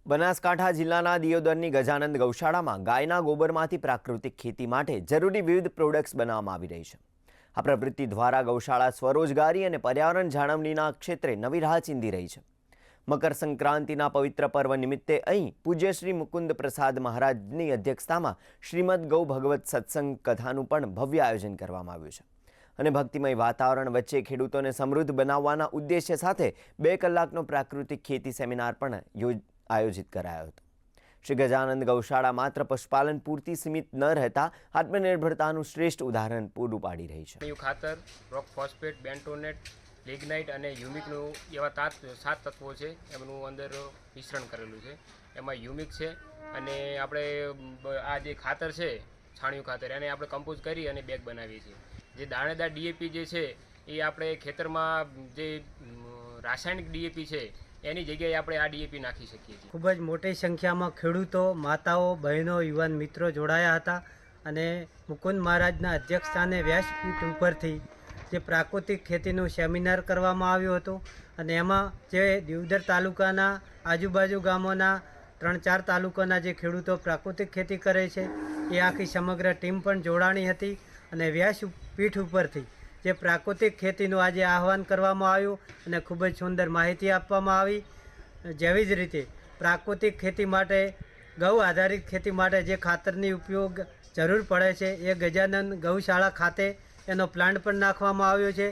બનાસકાંઠા જિલ્લાના દિયોદરની ગજાનંદ ગૌશાળામાં ગાયના ગોબરમાંથી પ્રાકૃતિક ખેતી માટે જરૂરી વિવિધ પ્રોડક્ટ્સ બનાવવામાં આવી રહી છે। આ પ્રવૃત્તિ દ્વારા ગૌશાળા સ્વરોજગારી અને પર્યાવરણ જાળવણીના ક્ષેત્રે નવી રાહ ચીંધી રહી છે। મકર સંક્રાંતિના પવિત્ર પર્વ નિમિત્તે અહીં પૂજ્ય શ્રી મુકુંદ પ્રસાદ મહારાજની અધ્યક્ષતામાં શ્રીમદ ગૌ ભગવત સત્સંગ કથાનું પણ ભવ્ય આયોજન કરવામાં આવ્યું છે અને ભક્તિમય વાતાવરણ વચ્ચે ખેડૂતોને સમૃદ્ધ બનાવવાના ઉદ્દેશ્ય સાથે 2 કલાકનો પ્રાકૃતિક ખેતી સેમિનાર પણ આયોજિત કરાયો હતો। શ્રી ગજાનંદ ગૌશાળા માત્ર પશુપાલન પૂરતી સીમિત ન રહેતા આત્મનિર્ભરતાનું શ્રેષ્ઠ ઉદાહરણ પૂરું પાડી રહી છે। ખાતર, રોક ફોસ્ફેટ, બેન્ટોનેટ, લિગ્નાઇટ અને હ્યુમિકનું એવા 7 તત્વો છે, એમનું અંદર મિશ્રણ કરેલું છે। એમાં હ્યુમિક છે અને આપણે આ જે ખાતર છે છાણિયું ખાતર એને આપણે કમ્પોઝ કરી અને બેગ બનાવીએ છીએ। જે દાણેદાર ડીએપી જે છે એ આપણે ખેતરમાં જે રાસાયણિક ડીએપી છે એની જગ્યાએ આપણે આ ડીએપી નાખી શકીએ છીએ। ખૂબ જ મોટી સંખ્યામાં ખેડૂતો, માતાઓ, બહેનો, યુવાન મિત્રો જોડાયા હતા અને મુકુંદ મહારાજના અધ્યક્ષસ્થાને વ્યાસપીઠ ઉપરથી જે પ્રાકૃતિક ખેતીનું સેમિનાર કરવામાં આવ્યું હતું અને એમાં જે દિયોદર તાલુકાના આજુબાજુ ગામોના 3-4 તાલુકાના જે ખેડૂતો પ્રાકૃતિક ખેતી કરે છે એ આખી સમગ્ર ટીમ પણ જોડાણી હતી અને વ્યાસપીઠ ઉપરથી જે પ્રાકૃતિક ખેતીનું આજે આહવાન કરવામાં આવ્યું અને ખૂબ જ સુંદર માહિતી આપવામાં આવી। જેવી જ રીતે પ્રાકૃતિક ખેતી માટે ગૌ આધારિત ખેતી માટે જે ખાતરની ઉપયોગ જરૂર પડે છે એ ગજાનંદ ગૌશાળા ખાતે એનો પ્લાન્ટ પણ નાખવામાં આવ્યો છે।